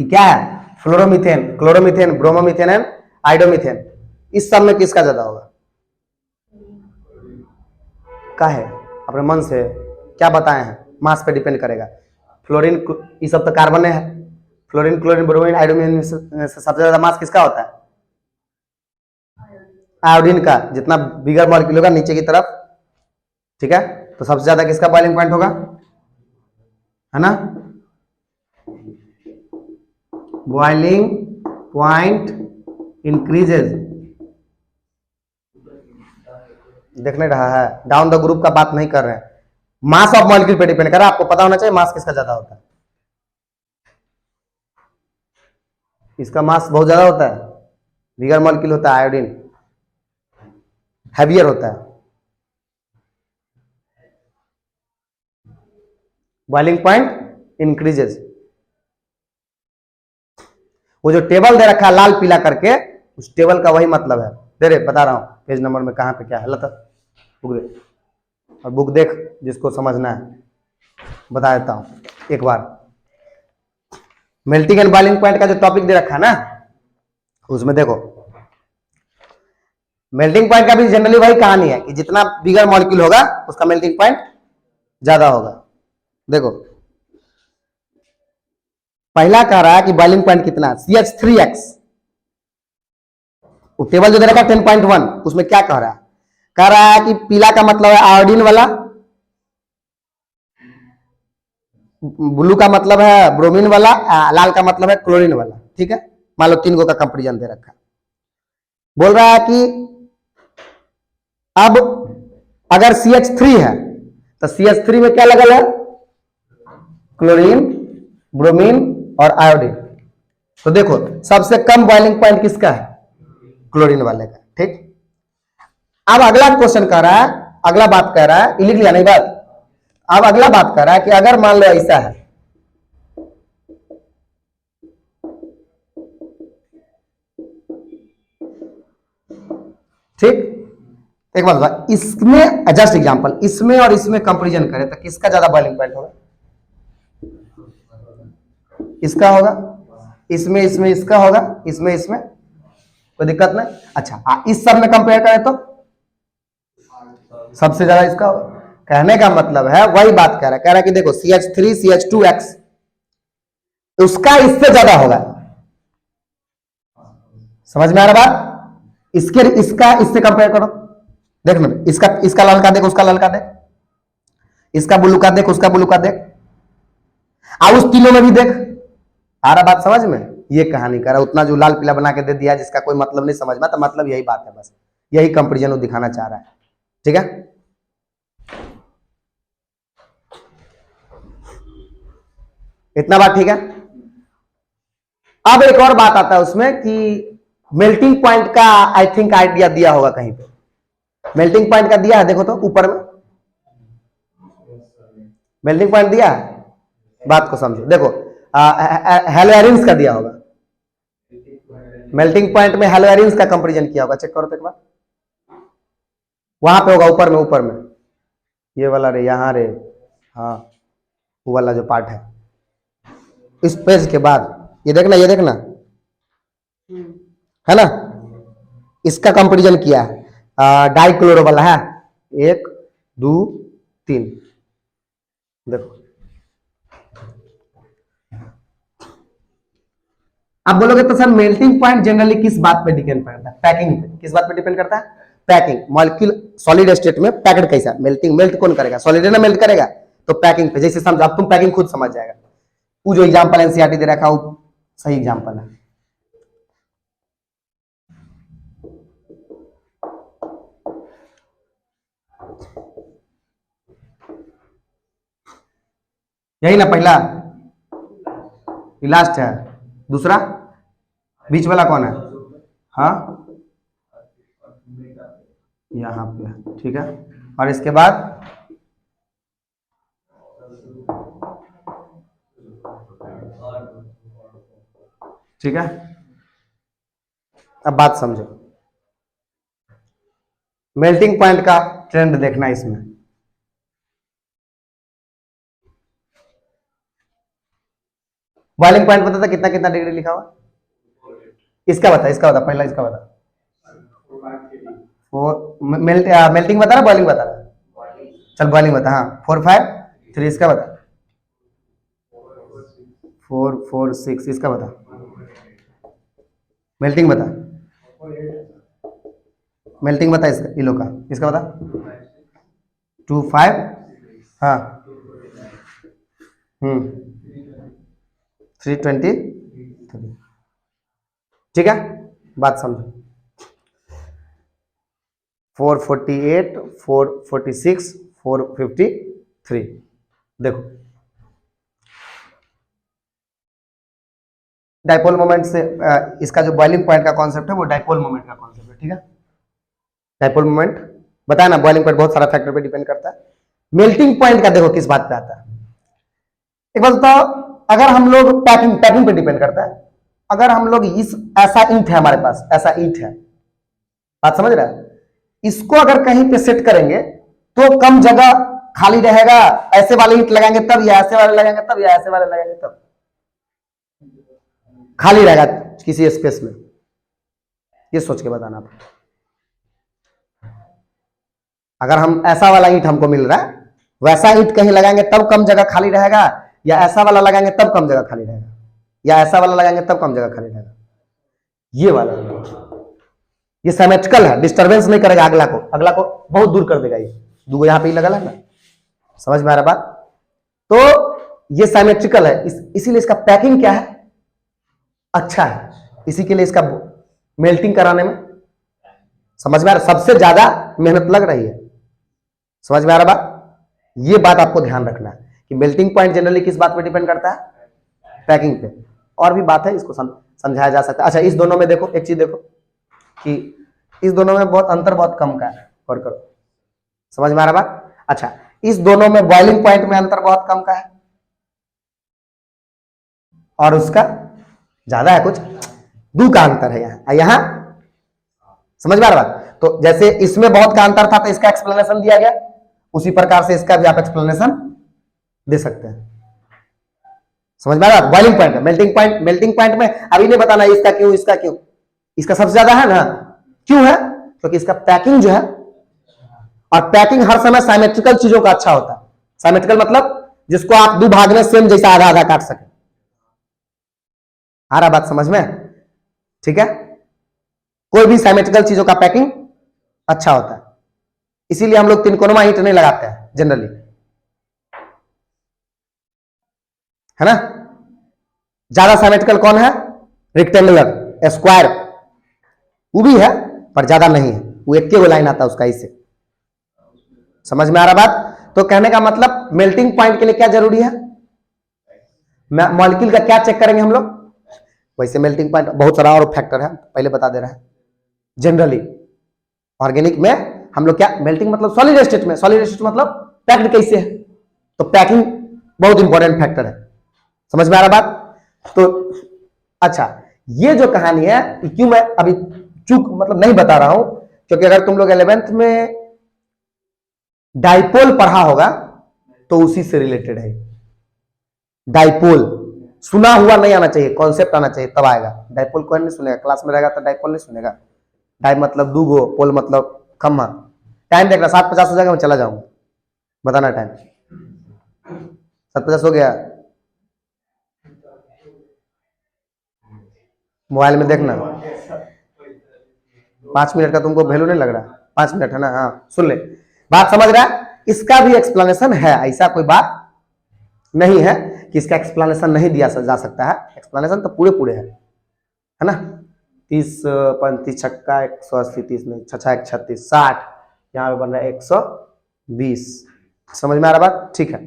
क्या है? Fluoromethane, chloromethane, bromomethane and आइडोमीथेन। इस सब में किसका ज्यादा होगा? का है अपने मन से क्या बताए हैं, मास पे डिपेंड करेगा। फ्लोरीन, ये सब तो कार्बन है। फ्लोरीन, क्लोरीन, ब्रोमीन, आयोडीन से सबसे ज्यादा मास किसका होता है? आयोडीन का। जितना बिगर मॉलिक्यूल होगा नीचे की तरफ, ठीक है, तो सबसे ज्यादा किसका बॉइलिंग पॉइंट होगा, है ना? Boiling point increases. देख नहीं रहा है, डाउन द ग्रुप का बात नहीं कर रहे हैं, मास ऑफ मॉलिक्यूल पे डिपेंड कर रहा है। आपको पता होना चाहिए मास किसका ज्यादा होता है। इसका मास बहुत ज्यादा होता है, बिगर मॉलिक्यूल होता है आयोडीन, हैवियर होता है। Boiling point increases. वो जो टेबल दे रखा है लाल पीला करके, उस टेबल का वही मतलब है। दे रहे, बता रहा हूं पेज नंबर में कहां पे क्या है। लता बुक दे, और बुक देख, जिसको समझना है बता देता हूं एक बार। मेल्टिंग एंड बॉइलिंग पॉइंट का जो टॉपिक दे रखा है ना, उसमें देखो मेल्टिंग पॉइंट का भी जनरली वही कहानी है कि जितना बिगर मॉलिक्यूल होगा उसका मेल्टिंग पॉइंट ज्यादा होगा। देखो पहला कह रहा है कि बॉइलिंग पॉइंट कितना, CH3X। वो टेबल जो दे रखा है 10.1, उसमें क्या कह रहा है? कह रहा है कि पीला का मतलब है आयोडीन वाला, ब्लू का मतलब है ब्रोमीन वाला, लाल का मतलब है क्लोरीन वाला। ठीक है, मान लो 3 गो का कंपेरिजन दे रखा। बोल रहा है कि अब अगर CH3 है तो CH3 में क्या लगा है? क्लोरीन, ब्रोमीन और आयोडीन। तो देखो सबसे कम बॉइलिंग पॉइंट किसका है? क्लोरीन वाले का। ठीक, अब अगला क्वेश्चन कर रहा है, अगला बात कह रहा है, लिख लिया नहीं बात? अब अगला बात कर रहा है कि अगर मान लो ऐसा है, ठीक, एक बात इसमें जस्ट एग्जांपल, इसमें और इसमें कंपैरिजन करें तो किसका ज्यादा बॉइलिंग पॉइंट होगा? इसका होगा। इसमें इसमें इसका होगा, इसमें इसमें कोई दिक्कत नहीं। अच्छा, इस सब में कंपेयर करें तो सबसे ज्यादा इसका होगा। कहने का मतलब है वही बात कह रहा है कि देखो CH3 CH2X उसका इससे ज्यादा होगा। समझ में आ रहा बात? इसके इसका इससे कंपेयर करो, देख ना, इसका लाल का देख, उसका लाल का देख, इसका ब्लू का देख, उसका ब्लू का देख, और उस तीनों में भी देख। आ रहा बात समझ में? ये कहानी कर रहा, उतना जो लाल पीला बना के दे दिया जिसका कोई मतलब नहीं समझ में, तो मतलब यही बात है, बस यही कंपेरिजन वो दिखाना चाह रहा है। ठीक है, इतना बात ठीक है। अब एक और बात आता है उसमें कि मेल्टिंग पॉइंट का आई थिंक आइडिया दिया होगा कहीं पे। मेल्टिंग पॉइंट का दिया है, देखो तो ऊपर में मेल्टिंग पॉइंट दिया है। बात को समझो, देखो हेलोएरिन्स का दिया होगा। मेल्टिंग पॉइंट में हेलोएरिन्स का कंपैरिजन किया होगा, चेक करो तो एक बार। वहां पे होगा ऊपर में, ऊपर में ये वाला रे, यहां रे, हाँ वो वाला जो पार्ट है, इस पेज के बाद ये देखना, ये देखना है ना, इसका कंपैरिजन किया है डाइक्लोरो वाला है, 1 2 3, देखो। आप बोलोगे तो सर मेल्टिंग पॉइंट जनरली किस बात पे डिपेंड करता है? पैकिंग पे। किस बात पे डिपेंड करता है? पैकिंग। मॉलिक्यूल सॉलिड स्टेट में पैक्ड कैसा, मेल्टिंग, मेल्ट कौन करेगा? सॉलिड है ना, मेल्ट करेगा। तो पैकिंग पे, जैसे समझो, अब तुम पैकिंग खुद समझ जाएगा। वो जो एग्जांपल एनसीईआरटी दे रखा वो सही एग्जांपल है। यही ना पहला, लास्ट है, दूसरा बीच वाला कौन है? हाँ यहाँ पे, ठीक है। और इसके बाद ठीक है, अब बात समझो, मेल्टिंग पॉइंट का ट्रेंड देखना इसमें। बॉइलिंग पॉइंट पता था कितना कितना डिग्री लिखा हुआ? इसका बता, इसका बता, पहला इसका बता। मेल्टिंग बता रहा, बॉइलिंग बता रहा? चल बॉइलिंग बता। हाँ 4 5 3, इसका बता। 4 4 6, इसका बता। मेल्टिंग बता, मेल्टिंग बता इसका, इलो का, इसका बता। 2 5, हाँ 323, ठीक है। बात समझो, 448 446 453, देखो डाइपोल मोमेंट से इसका जो बॉइलिंग पॉइंट का कॉन्सेप्ट है वो डाइपोल मोमेंट का कॉन्सेप्ट है। ठीक है, डाइपोल मोमेंट बताया ना, बॉइलिंग पॉइंट बहुत सारा फैक्टर पे डिपेंड करता है। मेल्टिंग पॉइंट का देखो किस बात पे आता है। एक बात बताओ, अगर हम लोग पैकिंग पे डिपेंड करता है। अगर हम लोग इस ऐसा ईंट है हमारे पास, ऐसा ईंट है, बात समझ रहा है, इसको अगर कहीं पे सेट करेंगे तो कम जगह खाली रहेगा। ऐसे वाले ईंट लगाएंगे तब, या ऐसे वाले लगाएंगे तब, या ऐसे वाले लगाएंगे तब, खाली रहेगा किसी स्पेस में। ये सोच के बताना आप। अगर हम ऐसा वाला ईंट हमको मिल रहा है, वैसा ईंट कहीं लगाएंगे तब कम जगह खाली रहेगा, या ऐसा वाला लगाएंगे तब कम जगह खाली रहेगा, या ऐसा वाला लगाएंगे तब कम जगह खाली रहेगा? ये वाला ये सिमेट्रिकल है, डिस्टरबेंस नहीं करेगा अगला को बहुत दूर कर देगा। ये दो यहाँ पे ही लगा है ना, समझ में आ रहा बात। तो ये सिमेट्रिकल है, इसीलिए इसका पैकिंग क्या है, अच्छा है, इसी के लिए इसका मेल्टिंग कराने में समझ में आ रहा, सबसे ज्यादा मेहनत लग रही है। समझ में आ रहा बात। ये बात आपको ध्यान रखना है कि मेल्टिंग पॉइंट जनरली किस बात पे डिपेंड करता है, पैकिंग पे। और भी बात है, इसको समझाया जा सकता है। अच्छा, इस दोनों में देखो, एक चीज देखो कि इस दोनों में बहुत अंतर बहुत कम का है, और करो, समझ में आ रहा बात। अच्छा, इस दोनों में बॉइलिंग पॉइंट में अंतर बहुत कम का है और उसका ज्यादा है, कुछ दो का अंतर है यहाँ समझ में आ रहा बात। तो जैसे इसमें बहुत का अंतर था तो इसका एक्सप्लेनेशन दिया गया, उसी प्रकार से इसका भी आप एक्सप्लेनेशन दे सकते हैं। समझ में आ रहा है। बॉइलिंग पॉइंट, मेल्टिंग पॉइंट में अभी नहीं बताना इसका क्यों, इसका क्यों, इसका सबसे ज्यादा है ना, क्यों है, क्योंकि इसका पैकिंग जो है, और पैकिंग हर समय साइमेट्रिकल चीजों का अच्छा होता है। साइमेट्रिकल मतलब जिसको आप दो भाग में सेम जैसा आधा आधा काट सके। आ रहा बात समझ में, ठीक है। कोई भी साइमेट्रिकल चीजों का पैकिंग अच्छा होता है, इसीलिए हम लोग तिनकोनमा ईंट नहीं लगाते हैं जनरली, है ना। ज्यादा सिमेट्रिकल कौन है, रेक्टेंगुलर, स्क्वायर, वो भी है पर ज्यादा नहीं है, वो एक ही लाइन आता है उसका, इससे समझ में आ रहा बात। तो कहने का मतलब मेल्टिंग पॉइंट के लिए क्या जरूरी है, मॉलिक्यूल का क्या चेक करेंगे हम लोग। वैसे मेल्टिंग पॉइंट बहुत सारा और फैक्टर है, पहले बता दे रहा है। जनरली ऑर्गेनिक में हम लोग क्या, मेल्टिंग मतलब सॉलिड स्टेट में, सॉलिड स्टेट मतलब पैक्ड कैसे है, तो पैकिंग बहुत इंपॉर्टेंट फैक्टर है। समझ में आ रहा बात। तो अच्छा, ये जो कहानी है क्यों मैं अभी चूक मतलब नहीं बता रहा हूं, क्योंकि अगर तुम लोग 11th में डाइपोल पढ़ा होगा तो उसी से रिलेटेड है। डाइपोल सुना हुआ नहीं आना चाहिए, कॉन्सेप्ट आना चाहिए, तब आएगा। डाइपोल कौन नहीं सुनेगा, क्लास में रहेगा तो डाइपोल नहीं सुनेगा। डाइ मतलब दूगो, पोल मतलब खम्मा। टाइम देखना, 7:50 हो जाएगा, मैं चला जाऊंगा, बताना टाइम। 7:50 हो गया, मोबाइल में देखना। 5 मिनट का तुमको वैल्यू नहीं लग रहा, 5 मिनट है ना, हाँ सुन ले, बात समझ रहा है। इसका भी एक्सप्लेनेशन है, ऐसा कोई बात नहीं है कि इसका एक्सप्लेनेशन नहीं दिया जा सकता है, एक्सप्लेनेशन तो पूरे पूरे है ना। 30 35 छक्का 180, 30 नहीं, 6 1 36, 60, यहाँ पे बन रहा है 120। समझ में आ रहा बात, ठीक है।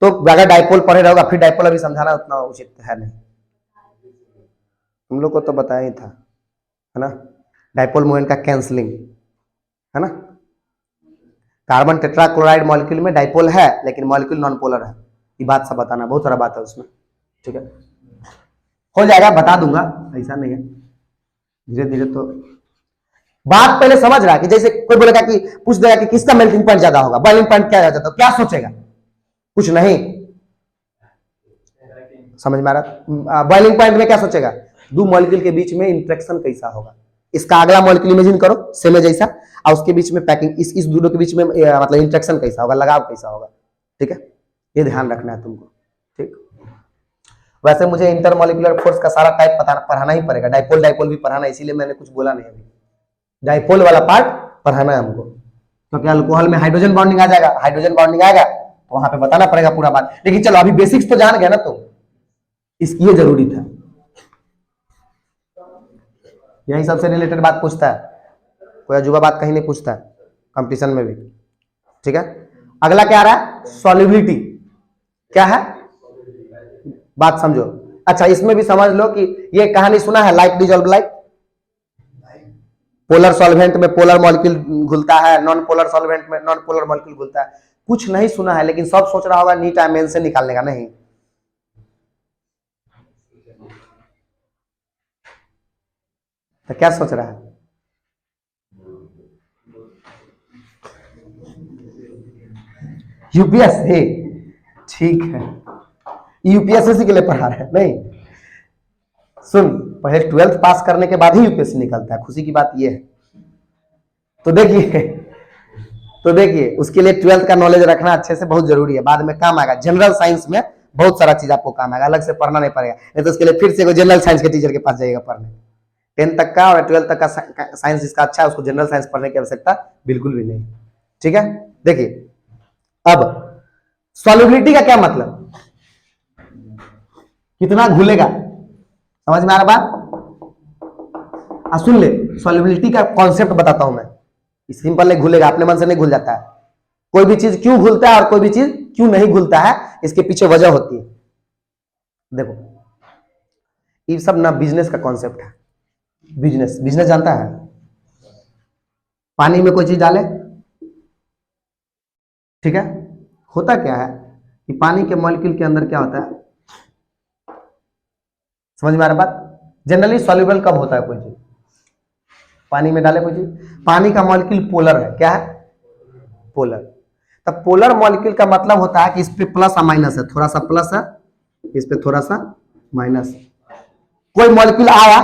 तो अगर डाइपोल पढ़े रहोगा, फिर डाइपोल अभी समझाना उतना उचित है नहीं, तुम लोग को तो बताया ही था, है ना। डाइपोल मोमेंट का कैंसलिंग, है ना। कार्बन टेट्राक्लोराइड मॉलिक्यूल में डाइपोल है, लेकिन मॉलिक्यूल नॉन पोलर है, ये बात सब बताना, बहुत सारा बात है उसमें, ठीक है। हो जाएगा, बता दूंगा, ऐसा नहीं है, धीरे धीरे। तो बात पहले समझ रहा है कि जैसे कोई बोलेगा कि पूछ देगा कि किसका मेल्टिंग पॉइंट ज्यादा होगा, बॉइलिंग पॉइंट क्या ज्यादा, तो क्या सोचेगा, कुछ नहीं समझ में आ रहा। बॉइलिंग पॉइंट में क्या सोचेगा, दो मॉलिक्यूल के बीच में इंटरेक्शन कैसा होगा, इसका अगला मॉलिक्यूल इमेजिन करो सेम जैसा, और उसके बीच में पैकिंग, इस दोनों के बीच में मतलब इंटरेक्शन कैसा होगा, लगाव कैसा होगा, ठीक है। ये ध्यान रखना है तुमको, ठीक। वैसे मुझे इंटरमॉलिक्यूलर फोर्स का सारा टाइप पढ़ाना ही पड़ेगा, डाइपोल भी पढ़ाना, इसीलिए मैंने कुछ बोला नहीं अभी। डाइपोल वाला पार्ट पढ़ाना है हमको, क्योंकि अल्कोहल में हाइड्रोजन बॉन्डिंग आ जाएगा, हाइड्रोजन बॉन्डिंग आएगा तो वहां पे बताना पड़ेगा पूरा बात। लेकिन चलो अभी बेसिक्स तो जान गए ना, तो इसकी ये जरूरी था, यही सबसे रिलेटेड बात पूछता है, कोई अजूबा बात कहीं नहीं पूछता है कंपटीशन में भी, ठीक है। अगला क्या आ रहा है, सॉल्युबिलिटी, क्या है बात समझो। अच्छा, इसमें भी समझ लो कि ये कहानी सुना है, like dissolve like. Polar solvent में पोलर मॉलिक्यूल घुलता है, नॉन पोलर सॉल्वेंट में नॉन पोलर मॉलिक्यूल घुलता है। कुछ नहीं सुना है, लेकिन सब सोच रहा होगा नीट मेन से निकालने का, नहीं। तो क्या सोच रहा है, यूपीएससी, ठीक है, यूपीएससी के लिए पढ़ा रहे हैं, नहीं। सुन, पहले 12th पास करने के बाद ही यूपीएससी निकलता है, खुशी की बात यह है। तो देखिए उसके लिए 12th का नॉलेज रखना अच्छे से बहुत जरूरी है, बाद में काम आएगा। जनरल साइंस में बहुत सारा चीज आपको काम आएगा, अलग से पढ़ना नहीं पड़ेगा, नहीं तो उसके लिए फिर से जनरल साइंस के टीचर के पास जाइएगा पढ़ने, 10th तक का और 12th तक का साइंस जिसका अच्छा है उसको जनरल साइंस पढ़ने की आवश्यकता बिल्कुल भी नहीं। ठीक है, देखिए अब सॉल्युबिलिटी का क्या मतलब, कितना घुलेगा, समझ में आ रहा बात? सुन ले, सॉल्युबिलिटी का कॉन्सेप्ट बताता हूं मैं। सिंपल नहीं घुलेगा, अपने मन से नहीं घुल जाता है। कोई भी चीज क्यों घुलता है और कोई भी चीज क्यों नहीं घुलता है, इसके पीछे वजह होती है। देखो ये सब ना बिजनेस का कॉन्सेप्ट है। बिजनेस, बिजनेस जानता है? पानी में कोई चीज डाले, ठीक है, होता क्या है कि पानी के मॉलिक्यूल के अंदर क्या होता है, समझ में आ रहा बात? जनरली सॉल्युबल कब होता है कोई चीज, पानी में डाले कोई चीज, पानी का मॉलिक्यूल पोलर है, क्या है? पोलर। तब पोलर मॉलिक्यूल का मतलब होता है कि इस पे प्लस और माइनस है, थोड़ा सा प्लस है, इस पे थोड़ा सा माइनस। कोई मॉलिक्यूल आया,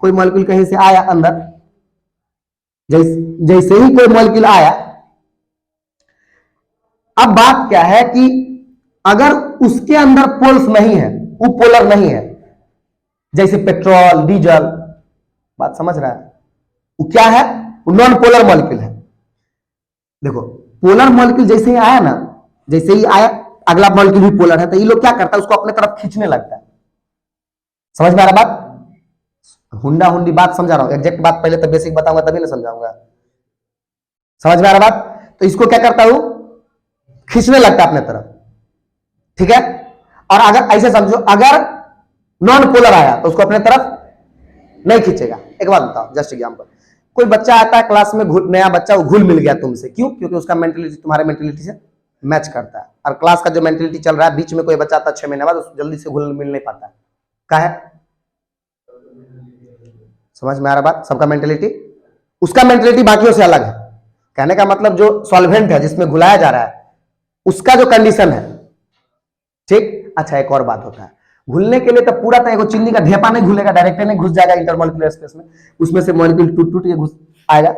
कोई मॉलिक्यूल कहीं से आया अंदर, जैसे ही कोई मॉलिक्यूल आया, अब बात क्या है कि अगर उसके अंदर पोल्स नहीं है, वो पोलर नहीं है, जैसे पेट्रोल डीजल, बात समझ रहा है? वो क्या है? वो नॉन पोलर मॉलिक्यूल है। देखो पोलर मॉलिक्यूल जैसे ही आया ना, जैसे ही आया अगला मॉलिक्यूल भी पोलर है, तो ये लोग क्या करता है, उसको अपने तरफ खींचने लगता है। समझ में आ रहा बात? हुंडा हुंडी बात समझा रहा हूं, एग्जैक्ट बात पहले तो बेसिक बताऊंगा तभी ना समझाऊंगा। समझ में आ रहा बात? तो इसको क्या करता हूं, खींचने लगता है अपने तरफ, ठीक है। और अगर ऐसे समझो, अगर नॉन पोलर आया तो उसको अपने तरफ नहीं खींचेगा। एक बात बताओ, जस्ट एग्जांपल, कोई बच्चा आता है क्लास में, नया बच्चा, वो घुल मिल गया तुमसे, क्यों? क्योंकि उसका मेंटलिटी तुम्हारे मेंटलिटी से मैच करता है। और क्लास का जो मेंटलिटी चल रहा है, बीच में कोई बच्चा आता है 6 महीने बाद, उसको जल्दी से घुल मिल नहीं पाता है, क्या है? समझ में आ रहा बात? सबका मेंटलिटी, उसका मेंटलिटी बाकियों से अलग है। कहने का मतलब जो सॉल्वेंट है जिसमें घुलाया जा रहा है, उसका जो कंडीशन है, ठीक। अच्छा एक और बात होता है, घुलने के लिए तो पूरा तो चीनी का ढेपा नहीं घुलेगा, डायरेक्ट नहीं घुस जाएगा इंटरमॉलिक्यूलर स्पेस में, उसमें से मॉलिक्यूल टूट टूट के घुस आएगा।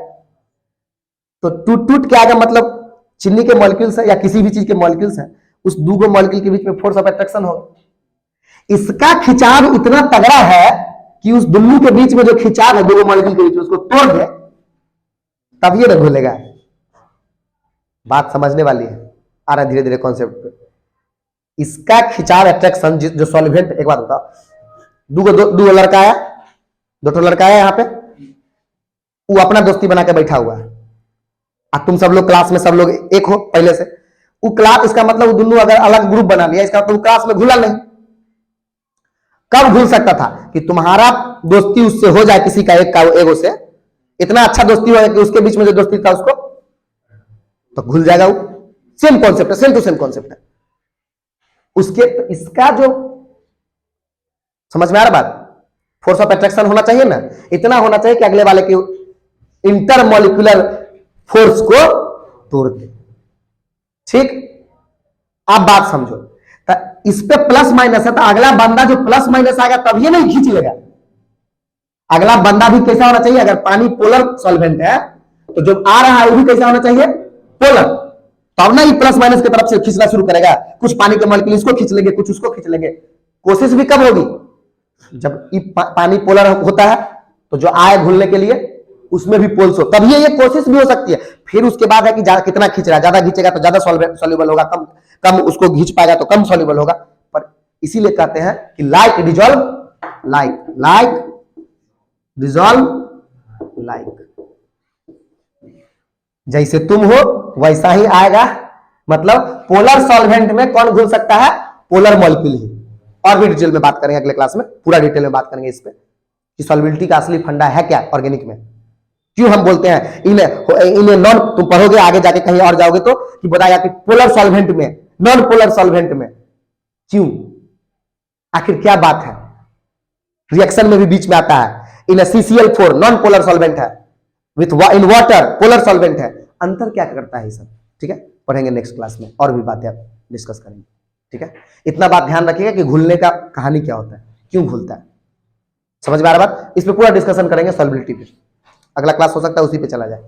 तो टूट टूट के आएगा मतलब चीनी के मॉलिक्यूल्स है या किसी भी चीज के मॉलिक्यूल्स है, उस दो मॉलिक्यूल के बीच में फोर्स ऑफ अट्रैक्शन होगा। इसका खिंचाव इतना तगड़ा है कि उस दोनों के बीच में जो खिंचाव है दो मॉलिक्यूल के बीच में, उसको तोड़ दे, तब ये ना घुलेगा। बात समझने वाली है, आ रहा है धीरे धीरे कॉन्सेप्ट पे। इसका खिंचाव अट्रैक्शन जो सॉल्वेंट, एक बात बताओ, दो लड़का आया, दो लड़का आया यहाँ पे, वो अपना दोस्ती बना के बैठा हुआ है, और तुम सब लोग क्लास में सब लोग एक हो पहले से, वो क्लास, इसका मतलब वो दोनों अगर अलग ग्रुप बना लिया, इसका मतलब क्लास में घुला नहीं। कब घुल सकता था कि तुम्हारा दोस्ती उससे हो जाए, किसी का एक का एगो से इतना अच्छा दोस्ती हो कि उसके बीच में जो दोस्ती था उसको, तो घुल जाएगा वो। सेम कॉन्सेप्ट है, सेम टू सेम कॉन्सेप्ट है उसके। तो इसका जो समझ में आ रहा बात, फोर्स ऑफ अट्रैक्शन होना चाहिए ना, इतना होना चाहिए कि अगले वाले के इंटरमॉलिक्यूलर फोर्स को तोड़ दे, ठीक। आप बात समझो, तो इस पे प्लस माइनस है, तो अगला बंदा जो प्लस माइनस आएगा तब ये नहीं खींच लेगा। अगला बंदा भी कैसा होना चाहिए, अगर पानी पोलर सॉल्वेंट है तो जो आ रहा है वो भी कैसा होना चाहिए, पोलर, तब ना ये प्लस माइनस की तरफ से खींचना शुरू करेगा। कुछ पानी के मॉलिक्यूल इसको खींच लेंगे, कुछ उसको खींच लेंगे। कोशिश भी कब होगी, जब पानी पोलर होता है, तो जो आए घुलने के लिए उसमें भी पोल्स हो, तब ये कोशिश भी हो सकती है। फिर उसके बाद है कि कितना खींच रहा है, ज्यादा खींचेगा तो ज्यादा सॉल्युबल होगा, कम कम उसको खींच पाएगा तो कम सॉल्युबल होगा। पर इसीलिए कहते हैं कि like dissolve like, like dissolve like, जैसे तुम हो वैसा ही आएगा। मतलब पोलर सॉल्वेंट में कौन घुल सकता है, पोलर मॉलिक्यूल ही। और भी डिटेल में बात करेंगे अगले क्लास में, पूरा डिटेल में बात करेंगे इस पे कि सॉल्युबिलिटी का असली फंडा है क्या ऑर्गेनिक में, क्यों हम बोलते हैं इन्हें नॉन, तुम पढ़ोगे आगे जाके कहीं और जाओगे तो कि बताया कि पोलर सॉल्वेंट में, नॉन पोलर सॉल्वेंट में क्यों, आखिर क्या बात है। रिएक्शन में भी बीच में आता है, इन CCl4 नॉन पोलर सॉल्वेंट है, with in water polar solvent है, अंतर क्या करता है ये सब, ठीक है। पढ़ेंगे नेक्स्ट क्लास में, और भी बातें डिस्कस करेंगे, ठीक है। इतना बात ध्यान रखिएगा कि घुलने का कहानी क्या होता है, क्यों घुलता है, समझ में आ रहा बात। इस पे पूरा डिस्कशन करेंगे सॉल्युबिलिटी पे, अगला क्लास हो सकता है उसी पे चला जाए।